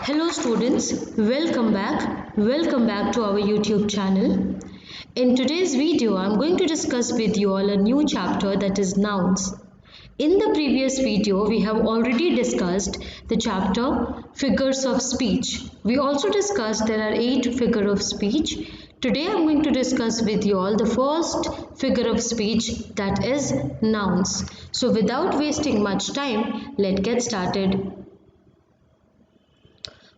Hello students, welcome back. Welcome back to our YouTube channel. In today's video, I'm going to discuss with you all a new chapter, that is nouns. In the previous video, we have already discussed the chapter figures of speech. We also discussed there are 8 figures of speech. Today I'm going to discuss with you all the first figure of speech, that is nouns. So without wasting much time, let's get started.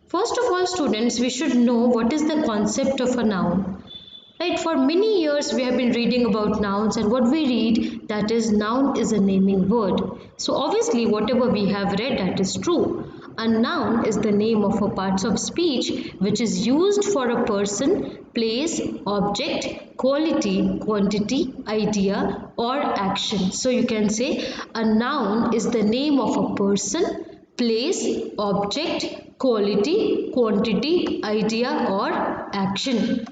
First of all, students, we should know what is the concept of a noun. Right, for many years we have been reading about nouns, and what we read, that is noun is a naming word. So obviously whatever we have read, that is true. A noun is the name of a part of speech which is used for a person, place, object, quality, quantity, idea or action. So you can say a noun is the name of a person, place, object, quality, quantity, idea or action.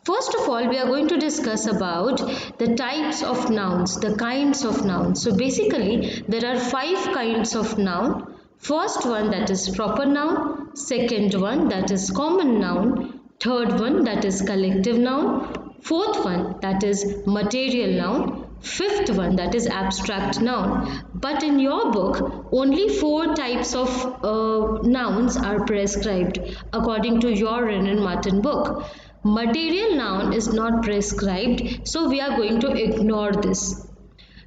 First of all, we are going to discuss about the types of nouns, the kinds of nouns. So basically, there are 5 kinds of noun. First one, that is proper noun. Second one, that is common noun. Third one, that is collective noun. Fourth one, that is material noun. Fifth one, that is abstract noun. But in your book, only 4 types of nouns are prescribed according to your Wren and Martin book. Material noun is not prescribed, so we are going to ignore this.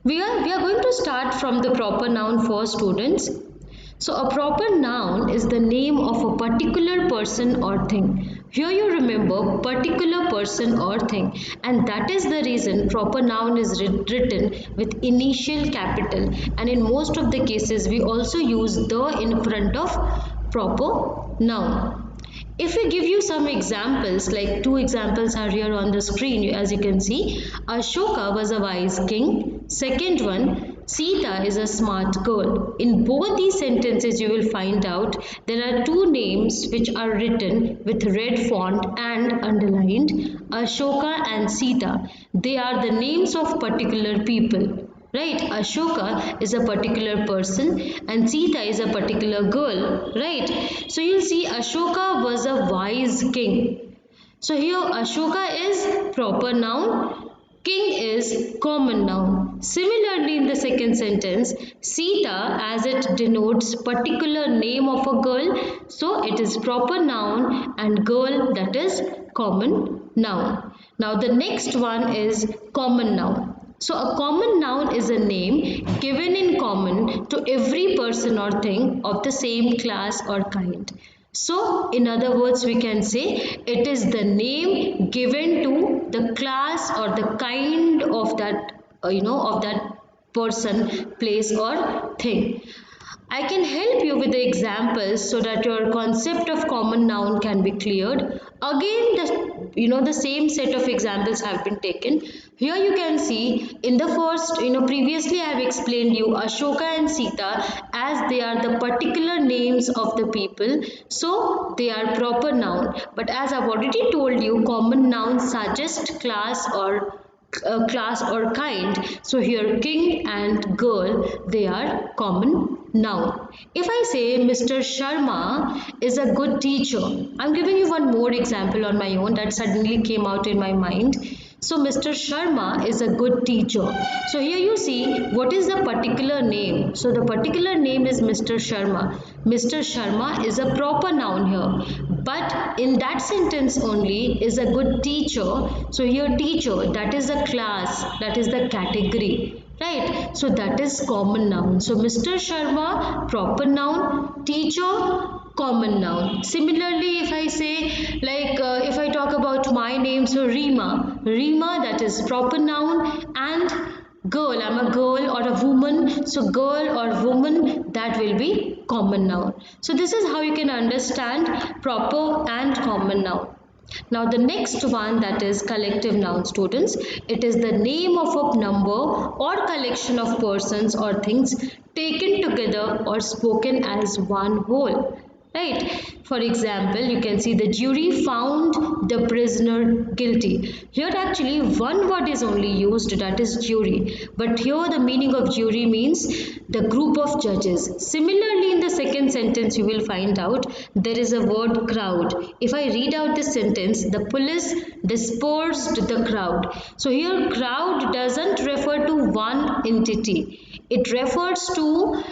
We are going to start from the proper noun for students. So a proper noun is the name of a particular person or thing. Here you remember particular person or thing, and that is the reason proper noun is written with initial capital, and in most of the cases we also use the in front of proper noun. If we give you some examples, like 2 examples are here on the screen, as you can see. Ashoka was a wise king. Second one, Sita is a smart girl. In both these sentences you will find out there are 2 names which are written with red font and underlined, Ashoka and Sita. They are the names of particular people. Right, Ashoka is a particular person and Sita is a particular girl. Right, so you'll see Ashoka was a wise king. So here Ashoka is proper noun, king is common noun. Similarly, in the second sentence, Sita, as it denotes particular name of a girl, so it is proper noun, and girl, that is common noun. Now the next one is common noun. So a common noun is a name given in common to every person or thing of the same class or kind. So in other words, we can say it is the name given to the class or the kind of that of that person, place or thing. I can help you with the examples so that your concept of common noun can be cleared. Again, the same set of examples have been taken. Here you can see in the first, previously I have explained you Ashoka and Sita as they are the particular names of the people, so they are proper noun. But as I've already told you, common nouns suggest class or kind. So here king and girl, they are common noun. If I say Mr. Sharma is a good teacher, I'm giving you one more example on my own that suddenly came out in my mind. So Mr. Sharma is a good teacher. So here you see what is the particular name. So the particular name is Mr. Sharma. Mr. Sharma is a proper noun here. But in that sentence only is a good teacher. So here teacher, that is a class, that is the category. Right, so that is common noun. So Mr. Sharma, proper noun, teacher, common noun. Similarly, if I say if I talk about my name, so Reema, that is proper noun, and girl, I'm a girl or a woman, so girl or woman, that will be common noun. So this is how you can understand proper and common noun. Now the next one, that is collective noun, students. It is the name of a number or collection of persons or things taken together or spoken as one whole. right? For example, you can see the jury found the prisoner guilty. Here actually one word is only used, that is jury, but here the meaning of jury means the group of judges. Similarly, in the second sentence you will find out there is a word crowd. If I read out this sentence, the police dispersed the crowd. So here crowd doesn't refer to one entity, it refers to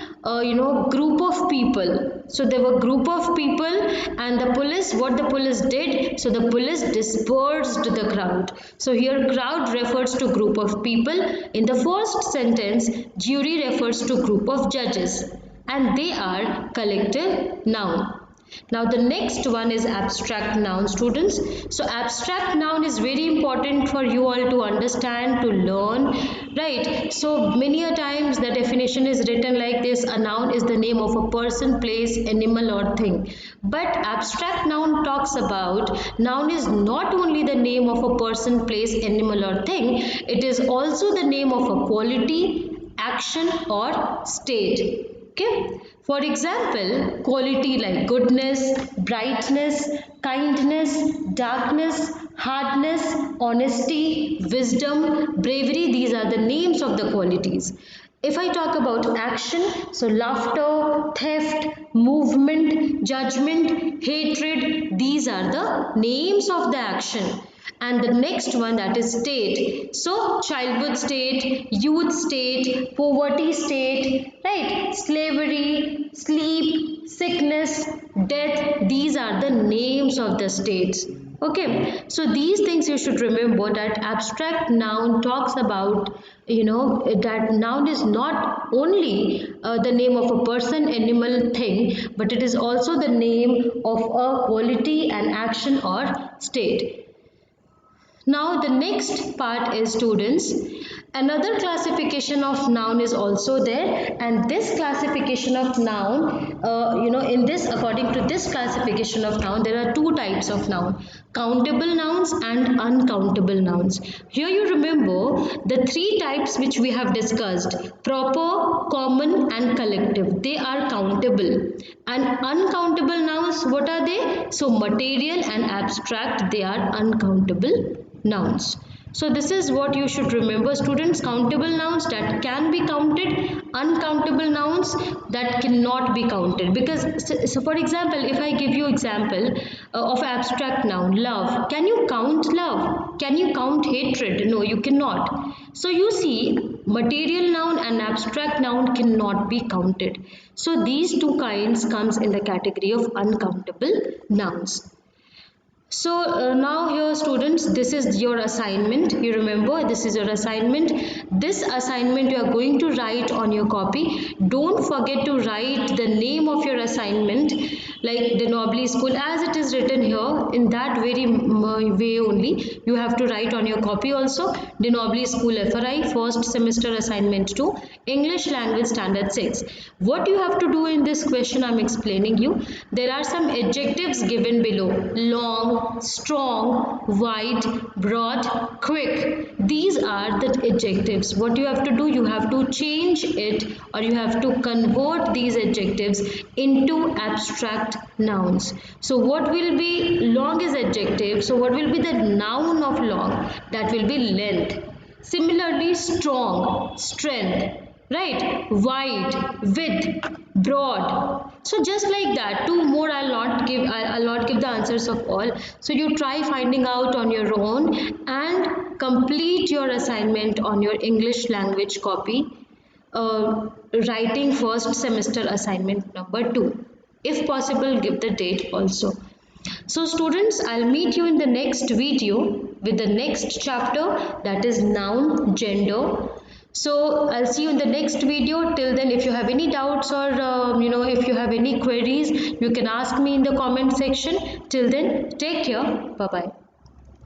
group of people. So there were group of people, and the police, what the police did, so the police dispersed the crowd. So here crowd refers to group of people. In the first sentence, jury refers to group of judges, and they are collective noun. Now the next one is abstract noun, students. So abstract noun is very important for you all to understand, to learn, right? So many a times the definition is written like this: a noun is the name of a person, place, animal or thing. But abstract noun talks about noun is not only the name of a person, place, animal or thing, it is also the name of a quality, action or state. Okay, for example, quality like goodness, brightness, kindness, darkness, hardness, honesty, wisdom, bravery, these are the names of the qualities. If I talk about action, so laughter, theft, movement, judgment, hatred, these are the names of the action. And the next one, that is state. So childhood state, youth state, poverty state, right? Slavery, sleep, sickness, death, these are the names of the states. Okay, so these things you should remember, that abstract noun talks about, that noun is not only the name of a person, animal, thing, but it is also the name of a quality, an action or state. Now the next part is, students, another classification of noun is also there, and this classification of noun, in this, according to this classification of noun, there are two types of noun: countable nouns and uncountable nouns. Here you remember the three types which we have discussed: proper, common and collective. They are countable. And uncountable nouns, what are they? So material and abstract, they are uncountable nouns. So this is what you should remember, students: countable nouns that can be counted, uncountable nouns that cannot be counted. Because so for example, if I give you example of abstract noun, love, can you count love? Can you count hatred? No, you cannot. So you see, material noun and abstract noun cannot be counted. So these two kinds comes in the category of uncountable nouns. So now here, students, this is your assignment. You remember, this is your assignment. This assignment you are going to write on your copy. Don't forget to write the name of your assignment, like De Nobly School, as it is written here. In that very way only you have to write on your copy also: De Nobly School FRI, first semester assignment 2, English language standard 6. What you have to do in this question, I am explaining you. There are some adjectives given below: long, strong, wide, broad, quick. These are the adjectives. What you have to do, you have to change it, or you have to convert these adjectives into abstract nouns. So what will be long is adjective, so what will be the noun of long? That will be length. Similarly, strong, strength, right? Wide, width, broad. So just like that, two more I'll not give the answers of all. So you try finding out on your own and complete your assignment on your English language copy, writing first semester assignment number 2. If possible, give the date also. So students, I'll meet you in the next video with the next chapter, that is noun, gender. So I'll see you in the next video. Till then, if you have any doubts or if you have any queries, you can ask me in the comment section. Till then, take care. Bye bye.